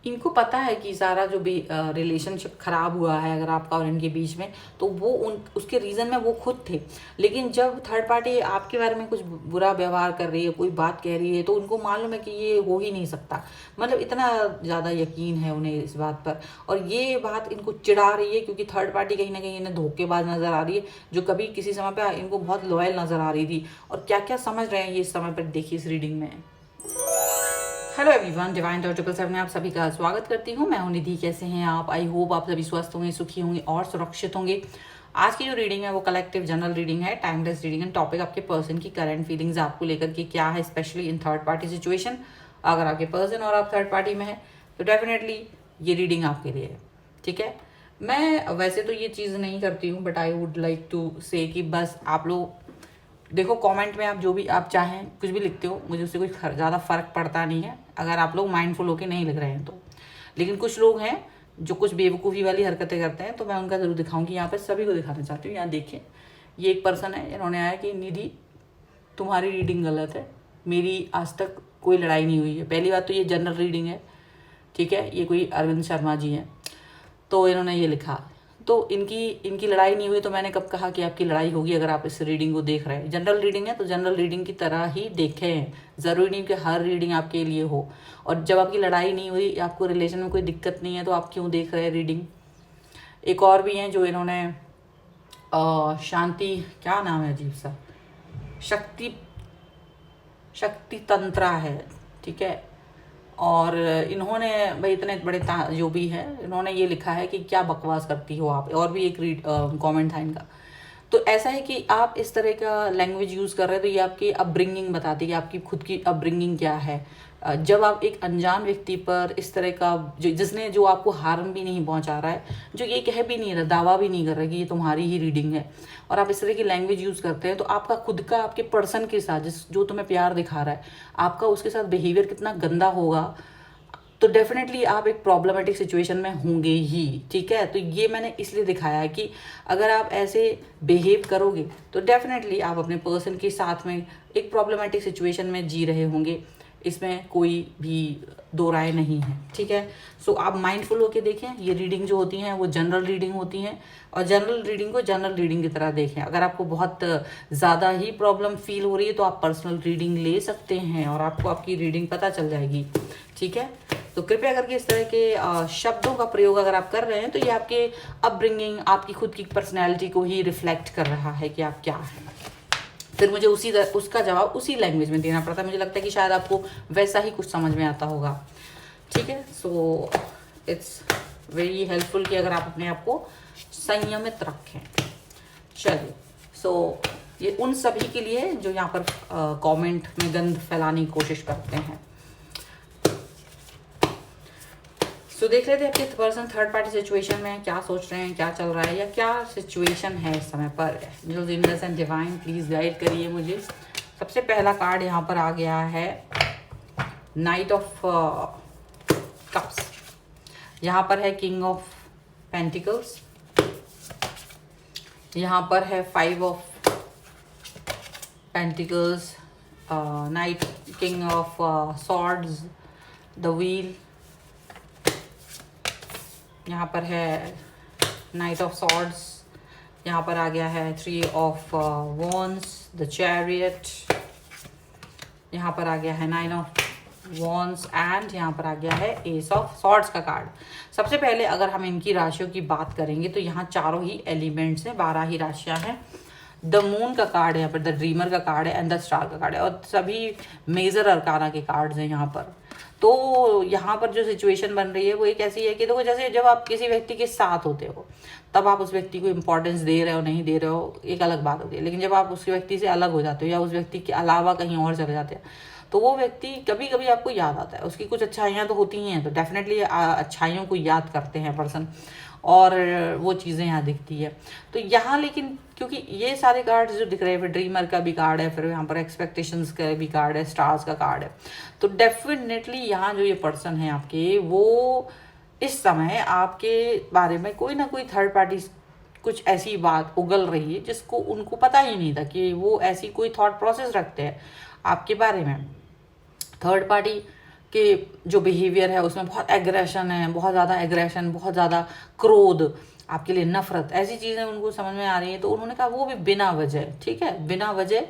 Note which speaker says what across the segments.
Speaker 1: इनको पता है कि सारा जो भी रिलेशनशिप खराब हुआ है अगर आपका और इनके बीच में, तो वो उसके रीज़न में वो खुद थे। लेकिन जब थर्ड पार्टी आपके बारे में कुछ बुरा व्यवहार कर रही है, कोई बात कह रही है, तो उनको मालूम है कि ये हो ही नहीं सकता। मतलब इतना ज़्यादा यकीन है उन्हें इस बात पर, और ये बात इनको चिढ़ा रही है क्योंकि थर्ड पार्टी कहीं ना कहीं इन्हें धोखेबाज नज़र आ रही है, जो कभी किसी समय पर इनको बहुत लॉयल नज़र आ रही थी। और क्या क्या समझ रहे हैं ये इस समय पर, देखिए इस रीडिंग में। हेलो एवरीवन, डिवाइन डॉट 777 में आप सभी का स्वागत करती हूँ। मैं हूँ निधि। कैसे हैं आप? आई होप आप सभी स्वस्थ होंगे, सुखी होंगे और सुरक्षित होंगे। आज की जो रीडिंग है वो कलेक्टिव जनरल रीडिंग है, टाइमलेस रीडिंग है। टॉपिक आपके पर्सन की करंट फीलिंग्स आपको लेकर के क्या है, specially in third party situation. अगर आपके पर्सन और आप थर्ड पार्टी में है तो डेफिनेटली ये रीडिंग आपके लिए है। ठीक है, मैं वैसे तो ये चीज़ नहीं करती हूँ, but I would like to say कि बस आप लोग देखो, कमेंट में आप जो भी आप चाहें कुछ भी लिखते हो, मुझे उससे कोई ज़्यादा फ़र्क पड़ता नहीं है अगर आप लोग माइंडफुल होकर नहीं लिख रहे हैं तो। लेकिन कुछ लोग हैं जो कुछ बेवकूफ़ी वाली हरकतें करते हैं, तो मैं उनका ज़रूर दिखाऊंगी। यहाँ पर सभी को दिखाना चाहती हूँ। यहाँ देखिए, ये एक पर्सन है, इन्होंने आया कि निधि तुम्हारी रीडिंग गलत है, मेरी आज तक कोई लड़ाई नहीं हुई है। पहली बात तो ये जनरल रीडिंग है, ठीक है, ये कोई अरविंद शर्मा जी हैं, तो इन्होंने ये लिखा। तो इनकी लड़ाई नहीं हुई, तो मैंने कब कहा कि आपकी लड़ाई होगी? अगर आप इस रीडिंग को देख रहे हैं, जनरल रीडिंग है तो जनरल रीडिंग की तरह ही देखें। ज़रूरी नहीं कि हर रीडिंग आपके लिए हो। और जब आपकी लड़ाई नहीं हुई, आपको रिलेशन में कोई दिक्कत नहीं है, तो आप क्यों देख रहे हैं रीडिंग? एक और भी हैं जो इन्होंने शांति, क्या नाम है अजीब सा, शक्ति तंत्रा है, ठीक है। और इन्होंने भाई इतने बड़े जो भी है, इन्होंने ये लिखा है कि क्या बकवास करती हो आप। और भी एक कमेंट था इनका। तो ऐसा है कि आप इस तरह का लैंग्वेज यूज़ कर रहे हैं, तो ये आपकी अपब्रिंगिंग बताती है कि आपकी खुद की अपब्रिंगिंग क्या है। जब आप एक अनजान व्यक्ति पर इस तरह का जो आपको हार्म भी नहीं पहुंचा रहा है, जो ये कह भी नहीं रहा, दावा भी नहीं कर रहा कि ये तुम्हारी ही रीडिंग है, और आप इस तरह की लैंग्वेज यूज़ करते हैं, तो आपका खुद का आपके पर्सन के साथ जो तुम्हें प्यार दिखा रहा है, आपका उसके साथ बिहेवियर कितना गंदा होगा। तो डेफिनेटली आप एक प्रॉब्लमेटिक सिचुएशन में होंगे ही, ठीक है। तो ये मैंने इसलिए दिखाया है कि अगर आप ऐसे बिहेव करोगे तो डेफिनेटली आप अपने पर्सन के साथ में एक प्रॉब्लमेटिक सिचुएशन में जी रहे होंगे, इसमें कोई भी दो राय नहीं है, ठीक है। सो आप माइंडफुल होके देखें। ये रीडिंग जो होती हैं वो जनरल रीडिंग होती हैं, और जनरल रीडिंग को जनरल रीडिंग की तरह देखें। अगर आपको बहुत ज़्यादा ही प्रॉब्लम फील हो रही है तो आप पर्सनल रीडिंग ले सकते हैं और आपको आपकी रीडिंग पता चल जाएगी, ठीक है। तो कृपया करके इस तरह के शब्दों का प्रयोग अगर आप कर रहे हैं तो ये आपके अपब्रिंगिंग, आपकी खुद की पर्सनैलिटी को ही रिफ्लेक्ट कर रहा है कि आप क्या हैं। फिर मुझे उसका जवाब उसी लैंग्वेज में देना पड़ता है। मुझे लगता है कि शायद आपको वैसा ही कुछ समझ में आता होगा, ठीक है। सो इट्स वेरी हेल्पफुल कि अगर आप अपने आप को संयमित रखें। चलिए, सो ये उन सभी के लिए जो यहाँ पर कमेंट में गंद फैलाने की कोशिश करते हैं। तो देख लेते हैं आपके पर्सन थर्ड पार्टी सिचुएशन में क्या सोच रहे हैं, क्या चल रहा है, या क्या सिचुएशन है इस समय पर। Angels, universe and divine please guide करिए मुझे। सबसे पहला कार्ड यहाँ पर आ गया है नाइट ऑफ कप्स। यहाँ पर है किंग ऑफ पेंटिकल्स, यहाँ पर है 5 of pentacles, night, king of swords, the wheel, यहाँ पर है नाइट ऑफ सॉर्ड्स, यहाँ पर आ गया है 3 ऑफ वॉन्स, द चैरियट, यहाँ पर आ गया है 9 ऑफ वॉन्स, एंड यहाँ पर आ गया है एस ऑफ सॉर्ड्स का कार्ड। सबसे पहले अगर हम इनकी राशियों की बात करेंगे तो यहाँ चारों ही एलिमेंट्स हैं, 12 ही राशियाँ हैं। द मून का कार्ड है यहाँ पर, द ड्रीमर का कार्ड है, एंड द स्टार का कार्ड है, और सभी मेजर अरकाना के कार्ड्स हैं यहाँ पर। तो यहाँ पर जो सिचुएशन बन रही है वो एक ऐसी है कि देखो, जैसे जब आप किसी व्यक्ति के साथ होते हो तब आप उस व्यक्ति को इंपॉर्टेंस दे रहे हो नहीं दे रहे हो एक अलग बात होती है, लेकिन जब आप उस व्यक्ति से अलग हो जाते हो या उस व्यक्ति के अलावा कहीं और चले जाते हैं तो वो व्यक्ति कभी कभी आपको याद आता है। उसकी कुछ अच्छाइयाँ तो होती ही हैं, तो डेफिनेटली अच्छाइयों को याद करते हैं पर्सन, और वो चीज़ें यहाँ दिखती है। तो यहाँ लेकिन क्योंकि ये सारे कार्ड्स जो दिख रहे हैं, फिर ड्रीमर का भी कार्ड है, फिर यहाँ पर एक्सपेक्टेशंस का भी कार्ड है, स्टार्स का कार्ड है, तो डेफिनेटली यहाँ जो ये पर्सन है आपके, वो इस समय आपके बारे में कोई ना कोई थर्ड पार्टी कुछ ऐसी बात उगल रही है जिसको उनको पता ही नहीं था कि वो ऐसी कोई थॉट प्रोसेस रखते हैं आपके बारे में। थर्ड पार्टी आपके जो बिहेवियर है उसमें बहुत एग्रेशन है, बहुत ज़्यादा एग्रेशन, बहुत ज़्यादा क्रोध, आपके लिए नफरत, ऐसी चीज़ें उनको समझ में आ रही है। तो उन्होंने कहा वो भी बिना वजह, ठीक है, बिना वजह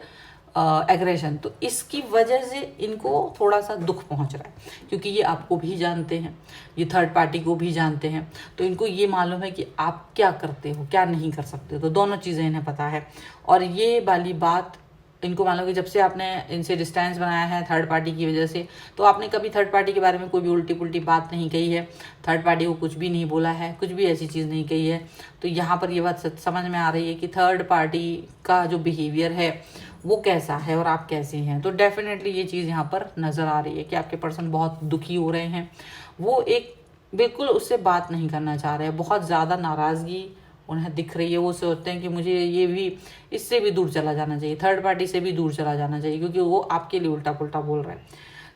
Speaker 1: एग्रेशन। तो इसकी वजह से इनको थोड़ा सा दुख पहुंच रहा है, क्योंकि ये आपको भी जानते हैं, ये थर्ड पार्टी को भी जानते हैं। तो इनको ये मालूम है कि आप क्या करते हो, क्या नहीं कर सकते। तो दोनों चीज़ें इन्हें पता है। और ये वाली बात इनको मालूम कि जब से आपने इनसे डिस्टेंस बनाया है थर्ड पार्टी की वजह से, तो आपने कभी थर्ड पार्टी के बारे में कोई भी उल्टी पुल्टी बात नहीं कही है, थर्ड पार्टी को कुछ भी नहीं बोला है, कुछ भी ऐसी चीज़ नहीं कही है। तो यहाँ पर ये बात समझ में आ रही है कि थर्ड पार्टी का जो बिहेवियर है वो कैसा है और आप कैसे हैं। तो डेफिनेटली ये चीज़ यहाँ पर नज़र आ रही है कि आपके पर्सन बहुत दुखी हो रहे हैं, वो एक बिल्कुल उससे बात नहीं करना चाह रहे हैं, बहुत ज़्यादा नाराज़गी उन्हें दिख रही है। वो सोचते हैं कि मुझे ये भी, इससे भी दूर चला जाना चाहिए, थर्ड पार्टी से भी दूर चला जाना चाहिए, क्योंकि वो आपके लिए उल्टा पुल्टा बोल रहा है।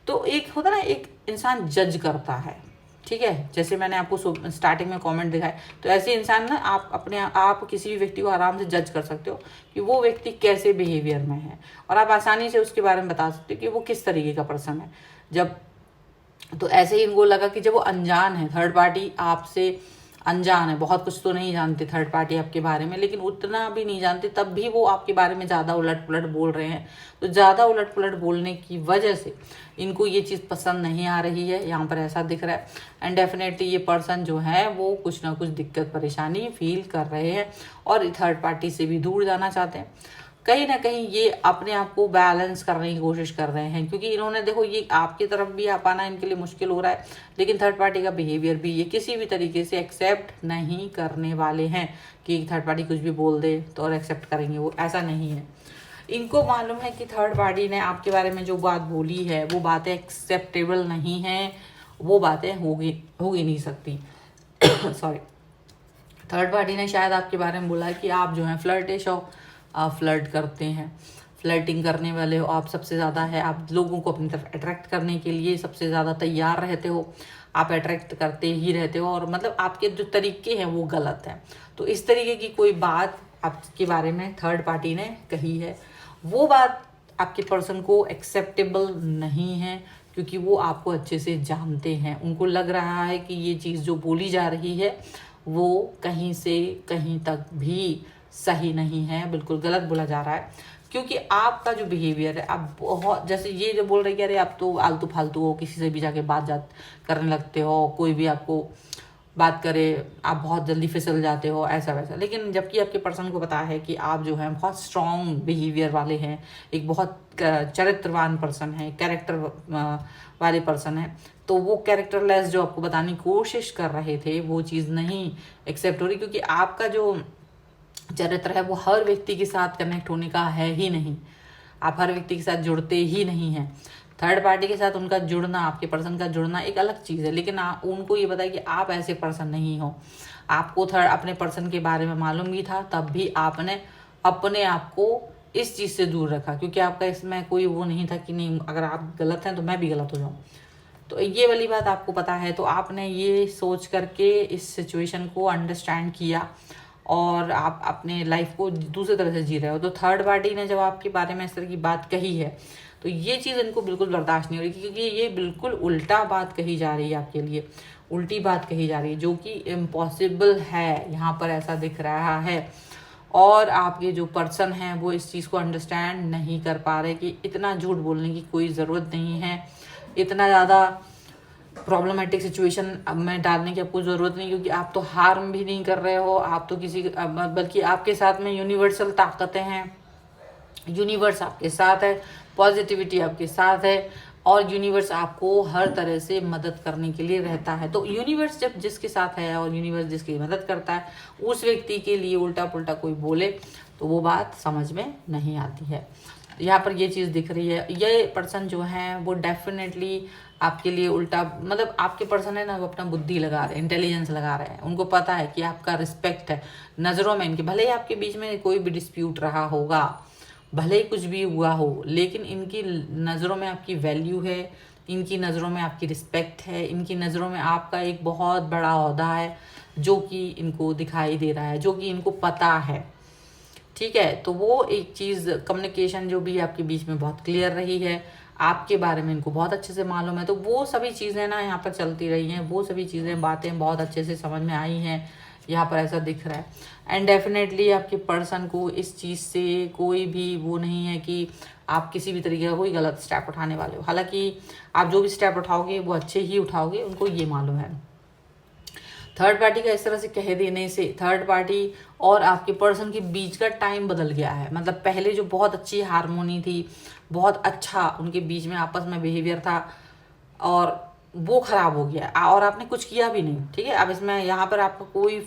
Speaker 1: तो एक होता ना, एक इंसान जज करता है, ठीक है, जैसे मैंने आपको स्टार्टिंग में कमेंट दिखाए, तो ऐसे इंसान ना आप किसी भी व्यक्ति को आराम से जज कर सकते हो कि वो व्यक्ति कैसे बिहेवियर में है, और आप आसानी से उसके बारे में बता सकते हो कि वो किस तरीके का पर्सन है। जब तो ऐसे ही इनको लगा कि जब वो अनजान है, थर्ड पार्टी आपसे अनजान है, बहुत कुछ तो नहीं जानते थर्ड पार्टी आपके बारे में, लेकिन उतना भी नहीं जानते तब भी वो आपके बारे में ज़्यादा उलट पुलट बोल रहे हैं। तो ज़्यादा उलट पुलट बोलने की वजह से इनको ये चीज़ पसंद नहीं आ रही है, यहाँ पर ऐसा दिख रहा है। एंड डेफिनेटली ये पर्सन जो है वो कुछ ना कुछ दिक्कत परेशानी फील कर रहे हैं और थर्ड पार्टी से भी दूर जाना चाहते हैं। कहीं ना कहीं ये अपने आप को बैलेंस करने की कोशिश कर रहे हैं, क्योंकि इन्होंने देखो ये आपकी तरफ भी आ पाना इनके लिए मुश्किल हो रहा है, लेकिन थर्ड पार्टी का बिहेवियर भी ये किसी भी तरीके से एक्सेप्ट नहीं करने वाले हैं कि थर्ड पार्टी कुछ भी बोल दे तो और एक्सेप्ट करेंगे, वो ऐसा नहीं है। इनको मालूम है कि थर्ड पार्टी ने आपके बारे में जो बात बोली है वो बातें एक्सेप्टेबल नहीं हैं, वो बातें हो ही नहीं सकती। सॉरी, थर्ड पार्टी ने शायद आपके बारे में बोला है कि आप जो हैं फ्लर्टिश हो, आप फ्लर्ट करते हैं, फ्लर्टिंग करने वाले हो आप सबसे ज़्यादा है, आप लोगों को अपनी तरफ अट्रैक्ट करने के लिए सबसे ज़्यादा तैयार रहते हो, आप अट्रैक्ट करते ही रहते हो, और मतलब आपके जो तरीके हैं वो गलत हैं। तो इस तरीके की कोई बात आपके बारे में थर्ड पार्टी ने कही है, वो बात आपके पर्सन को एक्सेप्टेबल नहीं है, क्योंकि वो आपको अच्छे से जानते हैं। उनको लग रहा है कि ये चीज़ जो बोली जा रही है वो कहीं से कहीं तक भी सही नहीं है, बिल्कुल गलत बोला जा रहा है। क्योंकि आपका जो बिहेवियर है, आप बहुत, जैसे ये जो बोल रहे कि अरे आप तो आलतू फालतू हो, किसी से भी जाके बात करने लगते हो, कोई भी आपको बात करे आप बहुत जल्दी फिसल जाते हो, ऐसा वैसा। लेकिन जबकि आपके पर्सन को पता है कि आप जो हैं बहुत स्ट्रॉन्ग बिहेवियर वाले हैं, एक बहुत चरित्रवान पर्सन है, कैरेक्टर वाले पर्सन है, तो वो कैरेक्टरलेस जो आपको बताने की कोशिश कर रहे थे वो चीज़ नहीं एक्सेप्ट हो रही, क्योंकि आपका जो चरित्र है वो हर व्यक्ति के साथ कनेक्ट होने का है ही नहीं, आप हर व्यक्ति के साथ जुड़ते ही नहीं हैं। थर्ड पार्टी के साथ उनका जुड़ना, आपके पर्सन का जुड़ना एक अलग चीज़ है, लेकिन उनको ये पता है कि आप ऐसे पर्सन नहीं हो। आपको अपने पर्सन के बारे में मालूम भी था, तब भी आपने अपने आप को इस चीज़ से दूर रखा, क्योंकि आपका इसमें कोई वो नहीं था कि नहीं अगर आप गलत हैं तो मैं भी गलत हो जाऊँ। तो ये वाली बात आपको पता है, तो आपने ये सोच करके इस सिचुएशन को अंडरस्टैंड किया और आप अपने लाइफ को दूसरे तरह से जी रहे हो। तो थर्ड पार्टी ने जब आपके बारे में इस तरह की बात कही है तो ये चीज़ इनको बिल्कुल बर्दाश्त नहीं हो रही, क्योंकि ये बिल्कुल उल्टा बात कही जा रही है आपके लिए, उल्टी बात कही जा रही है जो कि इम्पॉसिबल है, यहाँ पर ऐसा दिख रहा है। और आपके जो पर्सन हैं वो इस चीज़ को अंडरस्टैंड नहीं कर पा रहे कि इतना झूठ बोलने की कोई ज़रूरत नहीं है, इतना ज़्यादा प्रॉब्लमेटिक सिचुएशन में डालने की आपको ज़रूरत नहीं, क्योंकि आप तो हार्म भी नहीं कर रहे हो, आप तो किसी, बल्कि आपके साथ में यूनिवर्सल ताकतें हैं, यूनिवर्स आपके साथ है, पॉजिटिविटी आपके साथ है, और यूनिवर्स आपको हर तरह से मदद करने के लिए रहता है। तो यूनिवर्स जब जिसके साथ है और यूनिवर्स जिसकी मदद करता है, उस व्यक्ति के लिए उल्टा पुल्टा कोई बोले तो वो बात समझ में नहीं आती है। यहाँ पर ये चीज़ दिख रही है, ये पर्सन जो है वो डेफिनेटली आपके लिए उल्टा, मतलब आपके पर्सन है ना, वो अपना बुद्धि लगा रहे हैं, इंटेलिजेंस लगा रहे हैं, उनको पता है कि आपका रिस्पेक्ट है नज़रों में इनके, भले ही आपके बीच में कोई भी डिस्प्यूट रहा होगा, भले ही कुछ भी हुआ हो, लेकिन इनकी नज़रों में आपकी वैल्यू है, इनकी नज़रों में आपकी रिस्पेक्ट है, इनकी नज़रों में आपका एक बहुत बड़ा ओहदा है जो कि इनको दिखाई दे रहा है, जो कि इनको पता है, ठीक है। तो वो एक चीज़ कम्युनिकेशन जो भी आपके बीच में बहुत क्लियर रही है, आपके बारे में इनको बहुत अच्छे से मालूम है। तो वो सभी चीज़ें ना यहाँ पर चलती रही हैं, वो सभी चीज़ें बातें बहुत अच्छे से समझ में आई हैं, यहाँ पर ऐसा दिख रहा है। एंड डेफिनेटली आपके पर्सन को इस चीज़ से कोई भी वो नहीं है कि आप किसी भी तरीके का कोई गलत स्टेप उठाने वाले हो। हालांकि आप जो भी स्टेप उठाओगे वो अच्छे ही उठाओगे, उनको ये मालूम है। थर्ड पार्टी का इस तरह से कह देने से थर्ड पार्टी और आपके पर्सन के बीच का टाइम बदल गया है। मतलब पहले जो बहुत अच्छी हारमोनी थी, बहुत अच्छा उनके बीच में आपस में बिहेवियर था, और वो खराब हो गया और आपने कुछ किया भी नहीं, ठीक है। अब इसमें यहाँ पर आपको कोई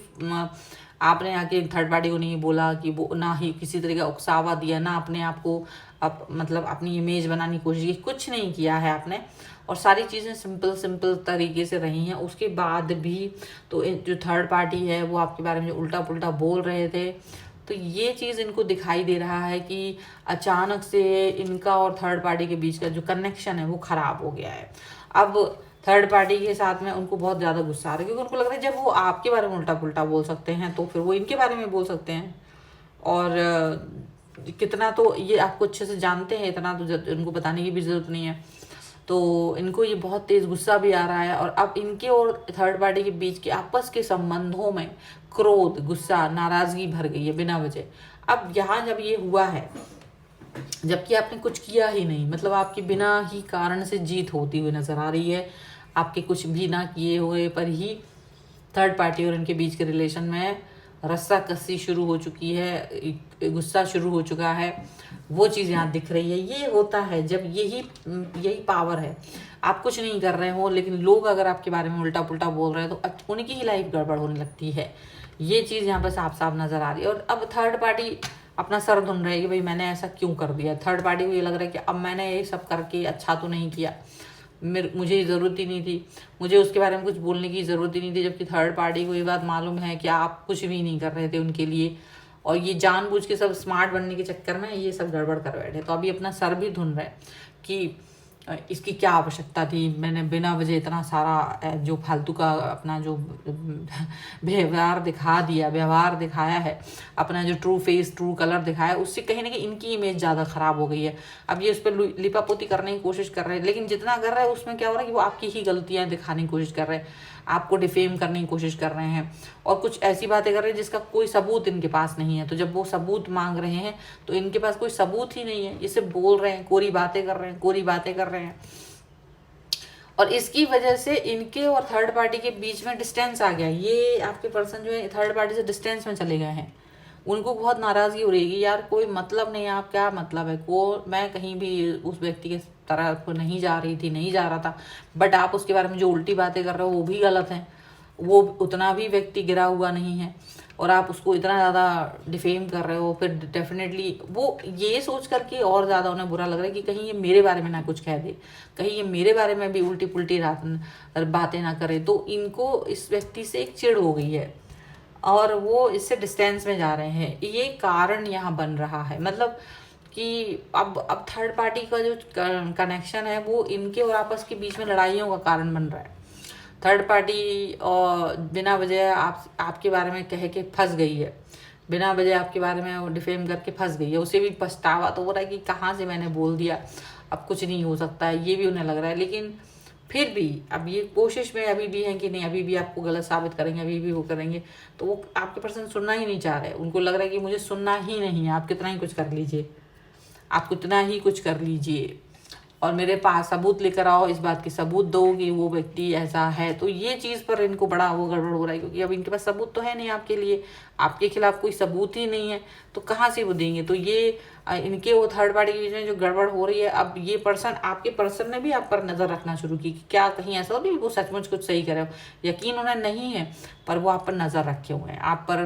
Speaker 1: आपने आके थर्ड पार्टी को नहीं बोला कि वो, ना ही किसी तरह का उकसावा दिया, ना अपने आप को मतलब अपनी इमेज बनाने की कोशिश की, कुछ नहीं किया है आपने। और सारी चीज़ें सिंपल तरीके से रही हैं। उसके बाद भी तो जो थर्ड पार्टी है वो आपके बारे में जो उल्टा पुल्टा बोल रहे थे, तो ये चीज़ इनको दिखाई दे रहा है कि अचानक से इनका और थर्ड पार्टी के बीच का जो कनेक्शन है वो ख़राब हो गया है। अब थर्ड पार्टी के साथ में उनको बहुत ज़्यादा गुस्सा आ रहा है, क्योंकि उनको लग रहा है जब वो आपके बारे में उल्टा पुल्टा बोल सकते हैं तो फिर वो इनके बारे में बोल सकते हैं। और कितना तो ये आपको अच्छे से जानते हैं, इतना तो इनको बताने की भी ज़रूरत नहीं है। तो इनको ये बहुत तेज़ गुस्सा भी आ रहा है। और अब इनके और थर्ड पार्टी के बीच के आपस के संबंधों में क्रोध, गुस्सा, नाराज़गी भर गई है बिना वजह। अब यहाँ जब ये हुआ है, जबकि आपने कुछ किया ही नहीं, मतलब आपकी बिना ही कारण से जीत होती हुई नज़र आ रही है। आपके कुछ भी ना किए हुए पर ही थर्ड पार्टी और इनके बीच के रिलेशन में रस्साकसी शुरू हो चुकी है, गुस्सा शुरू हो चुका है। वो चीज़ यहाँ दिख रही है। ये होता है जब यही पावर है। आप कुछ नहीं कर रहे हो लेकिन लोग अगर आपके बारे में उल्टा पुल्टा बोल रहे हैं तो उनकी ही लाइफ गड़बड़ होने लगती है। ये चीज़ यहाँ पर साफ साफ नज़र आ रही है। और अब थर्ड पार्टी अपना सर धुन रही है कि भाई मैंने ऐसा क्यों कर दिया। थर्ड पार्टी को ये लग रहा है कि अब मैंने ये सब करके अच्छा तो नहीं किया, मुझे ज़रूरत ही नहीं थी, मुझे उसके बारे में कुछ बोलने की ज़रूरत ही नहीं थी। जबकि थर्ड पार्टी को ये बात मालूम है कि आप कुछ भी नहीं कर रहे थे उनके लिए, और ये जानबूझ के सब स्मार्ट बनने के चक्कर में ये सब गड़बड़ कर बैठे। तो अभी अपना सर भी धुन रहे कि इसकी क्या आवश्यकता थी, मैंने बिना वजह इतना सारा जो फालतू का अपना जो व्यवहार दिखाया है, अपना जो ट्रू फेस ट्रू कलर दिखाया, उससे कहीं ना कहीं इनकी इमेज ज़्यादा ख़राब हो गई है। अब ये उस पर लिपापोती करने की कोशिश कर रहे हैं, लेकिन जितना कर रहे हैं उसमें क्या हो रहा है कि वो आपकी ही गलतियाँ दिखाने की कोशिश कर रहे हैं, आपको डिफेम करने की कोशिश कर रहे हैं, और कुछ ऐसी बातें कर रहे हैं जिसका कोई सबूत इनके पास नहीं है। तो जब वो सबूत मांग रहे हैं तो इनके पास कोई सबूत ही नहीं है, ये सिर्फ बोल रहे हैं, कोरी बातें कर रहे हैं। और इसकी वजह से इनके और थर्ड पार्टी के बीच में डिस्टेंस आ गया। ये आपके पर्सन जो है थर्ड पार्टी से डिस्टेंस में चले गए हैं। उनको बहुत नाराज़गी हो रही है, यार कोई मतलब नहीं है, आप क्या मतलब है को, मैं कहीं भी उस व्यक्ति के तरफ नहीं जा रही थी, नहीं जा रहा था, बट आप उसके बारे में जो उल्टी बातें कर रहे हो वो भी गलत हैं। वो उतना भी व्यक्ति गिरा हुआ नहीं है और आप उसको इतना ज़्यादा डिफेम कर रहे हो। फिर डेफिनेटली वो ये सोच करके और ज़्यादा उन्हें बुरा लग रहा है कि कहीं ये मेरे बारे में ना कुछ कह दे, कहीं ये मेरे बारे में भी उल्टी पुल्टी बातें ना करे। तो इनको इस व्यक्ति से एक चिढ़ हो गई है और वो इससे डिस्टेंस में जा रहे हैं। ये कारण यहाँ बन रहा है, मतलब कि अब थर्ड पार्टी का जो कनेक्शन है वो इनके और आपस के बीच में लड़ाइयों का कारण बन रहा है। थर्ड पार्टी और बिना वजह आपके बारे में कह के फंस गई है, बिना वजह आपके बारे में वो डिफेम करके फंस गई है। उसे भी पछतावा तो हो रहा है कि कहाँ से मैंने बोल दिया, अब कुछ नहीं हो सकता है, ये भी उन्हें लग रहा है। लेकिन फिर भी अब ये कोशिश में अभी भी है कि नहीं, अभी भी आपको गलत साबित करेंगे, अभी भी वो करेंगे। तो वो आपके पर्सन सुनना ही नहीं चाह रहे, उनको लग रहा है कि मुझे सुनना ही नहीं है, आप कितना ही कुछ कर लीजिए, आप कितना ही कुछ कर लीजिए और मेरे पास सबूत लेकर आओ, इस बात के सबूत दो कि वो व्यक्ति ऐसा है। तो ये चीज़ पर इनको बड़ा वो गड़बड़ हो रहा है, क्योंकि अब इनके पास सबूत तो है नहीं आपके लिए, आपके खिलाफ कोई सबूत ही नहीं है, तो कहाँ से वो देंगे। तो ये इनके वो थर्ड पार्टी के बीच में जो गड़बड़ हो रही है, अब ये पर्सन, आपके पर्सन ने भी आप पर नज़र रखना शुरू की कि क्या कहीं ऐसा हो नहीं वो सचमुच कुछ सही करे हो। यकीन उन्हें नहीं है पर वो आप पर नज़र रखे हुए हैं, आप पर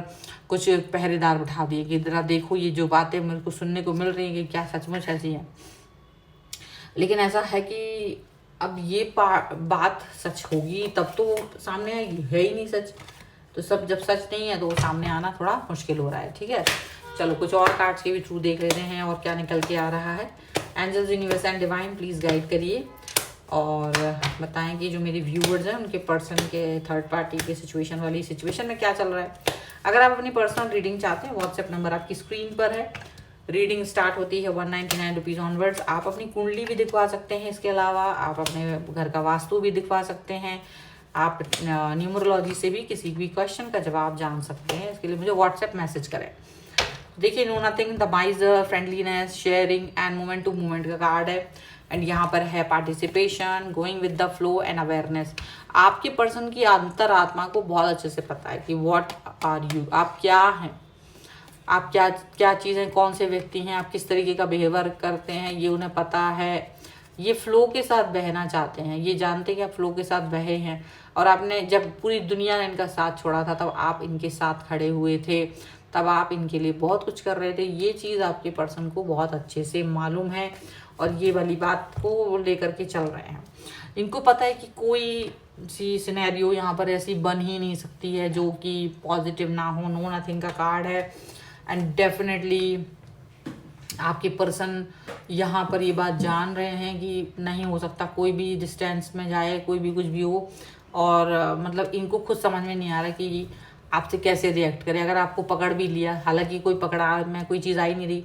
Speaker 1: कुछ पहरेदार बिठा दिए कि जरा देखो ये जो बातें मेरे को सुनने को मिल रही हैं कि क्या सचमुच ऐसी हैं। लेकिन ऐसा है कि अब ये बात सच होगी तब तो सामने आएगी, है ही नहीं सच। तो सब जब सच नहीं है तो सामने आना थोड़ा मुश्किल हो रहा है। ठीक है, चलो कुछ और कार्ड्स के भी थ्रू देख लेते हैं और क्या निकल के आ रहा है। Angels, universe and divine please guide करिए और बताएं कि जो मेरे व्यूवर्स हैं उनके पर्सन के थर्ड पार्टी के सिचुएशन वाली सिचुएशन में क्या चल रहा है। अगर आप अपनी पर्सनल रीडिंग चाहते हैं, व्हाट्सएप नंबर आपकी स्क्रीन पर है, रीडिंग स्टार्ट होती है 199 रुपीज़ ऑनवर्ड्स। आप अपनी कुंडली भी दिखवा सकते हैं, इसके अलावा आप अपने घर का वास्तु भी दिखवा सकते हैं। आप न्यूमरोलॉजी से भी किसी भी क्वेश्चन का जवाब जान सकते हैं। इसके लिए मुझे व्हाट्सएप मैसेज करें। देखिए, no nothing, the miser, friendliness, sharing and moment to moment का कार्ड है। एंड यहाँ पर है participation, going with the flow and awareness. आपके पर्सन की अंतरात्मा को बहुत अच्छे से पता है कि व्हाट आर यू, आप क्या हैं, आप क्या क्या चीज़ें, कौन से व्यक्ति हैं, आप किस तरीके का बिहेवियर करते हैं, ये उन्हें पता है। ये फ्लो के साथ बहना चाहते हैं, ये जानते हैं कि आप फ्लो के साथ बहे हैं। और आपने जब पूरी दुनिया ने इनका साथ छोड़ा था तब आप इनके साथ खड़े हुए थे, तब आप इनके लिए बहुत कुछ कर रहे थे। ये चीज़ आपके पर्सन को बहुत अच्छे से मालूम है और ये वाली बात को लेकर के चल रहे हैं। इनको पता है कि कोई सी सिनेरियो यहाँ पर ऐसी बन ही नहीं सकती है जो कि पॉजिटिव ना हो। नो नथिंग का कार्ड है। एंड डेफिनेटली आपके पर्सन यहाँ पर ये बात जान रहे हैं कि नहीं हो सकता, कोई भी डिस्टेंस में जाए, कोई भी कुछ भी हो। और मतलब इनको खुद समझ में नहीं आ रहा कि आपसे कैसे रिएक्ट करें। अगर आपको पकड़ भी लिया, हालांकि कोई पकड़ा में कोई चीज़ आई नहीं रही,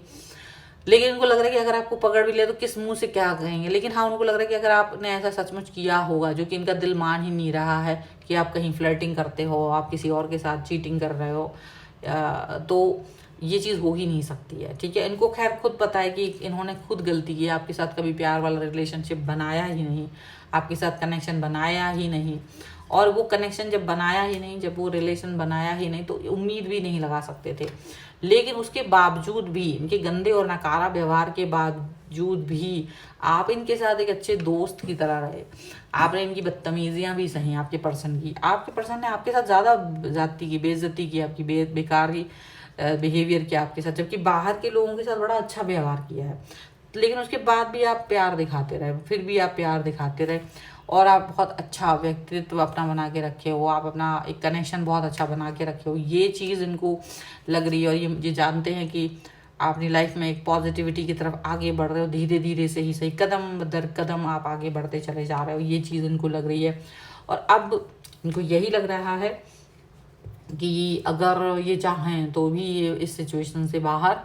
Speaker 1: लेकिन उनको लग रहा है कि अगर आपको पकड़ भी लिया तो किस मुंह से क्या कहेंगे। लेकिन हाँ, उनको लग रहा है कि अगर आपने ऐसा सचमुच किया होगा, जो कि इनका दिल मान ही नहीं रहा है, कि आप कहीं फ्लर्टिंग करते हो, आप किसी और के साथ चीटिंग कर रहे हो, तो ये चीज़ हो ही नहीं सकती है। ठीक है, इनको खैर खुद पता है कि इन्होंने खुद गलती की है, आपके साथ कभी प्यार वाला रिलेशनशिप बनाया ही नहीं, आपके साथ कनेक्शन बनाया ही नहीं। और वो कनेक्शन जब बनाया ही नहीं, जब वो रिलेशन बनाया ही नहीं, तो उम्मीद भी नहीं लगा सकते थे। लेकिन उसके बावजूद भी, इनके गंदे और नकारा व्यवहार के बावजूद भी आप इनके साथ एक अच्छे दोस्त की तरह रहे। आपने इनकी बदतमीजियां भी सही, आपके पर्सन की, आपके पर्सन ने आपके साथ ज़्यादा जाती की, बेइज्जती की, आपकी बेकार की बिहेवियर किया आपके साथ, जबकि बाहर के लोगों के साथ बड़ा अच्छा व्यवहार किया है। लेकिन उसके बाद भी आप प्यार दिखाते रहे, फिर भी आप प्यार दिखाते रहे, और आप बहुत अच्छा व्यक्तित्व अपना बना के रखे हो, आप अपना एक कनेक्शन बहुत अच्छा बना के रखे हो। ये चीज़ इनको लग रही है और ये जानते हैं कि आप अपनी लाइफ में एक पॉजिटिविटी की तरफ आगे बढ़ रहे हो, धीरे धीरे से ही सही, कदम दर कदम आप आगे बढ़ते चले जा रहे हो। ये चीज़ इनको लग रही है। और अब इनको यही लग रहा है कि अगर ये चाहें तो भी ये इस सिचुएशन से बाहर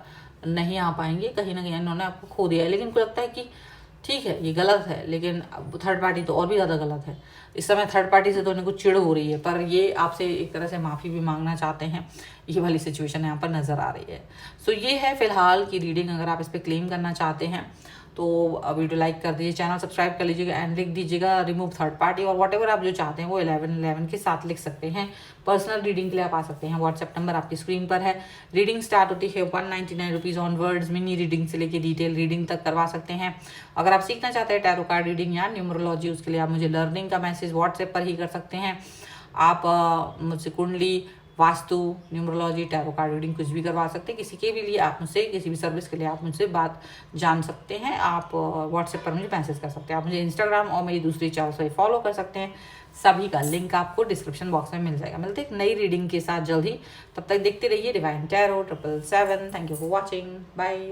Speaker 1: नहीं आ पाएंगे। कहीं ना कहीं इन्होंने आपको खो दिया है। लेकिन इनको लगता है कि ठीक है, ये गलत है, लेकिन अब थर्ड पार्टी तो और भी ज़्यादा गलत है। इस समय थर्ड पार्टी से तो इनको चिढ़ हो रही है, पर ये आपसे एक तरह से माफ़ी भी मांगना चाहते हैं। ये वाली सिचुएशन यहाँ पर नज़र आ रही है। सो ये है फिलहाल की रीडिंग। अगर आप इस पर क्लेम करना चाहते हैं तो वीडियो लाइक कर दीजिए, चैनल सब्सक्राइब कर लीजिएगा एंड लिख दीजिएगा रिमूव थर्ड पार्टी, और व्हाटएवर आप जो चाहते हैं वो 1111 के साथ लिख सकते हैं। पर्सनल रीडिंग के लिए आप आ सकते हैं। व्हाट्सएप नंबर आपकी स्क्रीन पर है। रीडिंग स्टार्ट होती है 199 रुपीज़ ऑनवर्ड्स। मिनी रीडिंग से लेकर डिटेल रीडिंग तक करवा सकते हैं। अगर आप सीखना चाहते हैं टैरो कार्ड रीडिंग या न्यूमरोलॉजी, उसके लिए आप मुझे लर्निंग का मैसेज व्हाट्सएप पर ही कर सकते हैं। आप मुझसे कुंडली, vastu, numerology, tarot card reading कुछ भी करवा सकते हैं। किसी के भी लिए आप मुझसे, किसी भी सर्विस के लिए आप मुझसे बात जान सकते हैं। आप व्हाट्सएप पर मुझे मैसेज कर सकते हैं। आप मुझे इंस्टाग्राम और मेरी दूसरी चैनल से फॉलो कर सकते हैं। सभी का लिंक आपको डिस्क्रिप्शन बॉक्स में मिल जाएगा। मिलते हैं एक नई रीडिंग के साथ जल्द ही। तब तक देखते रहिए divine tarot 777। Thank you for watching. Bye.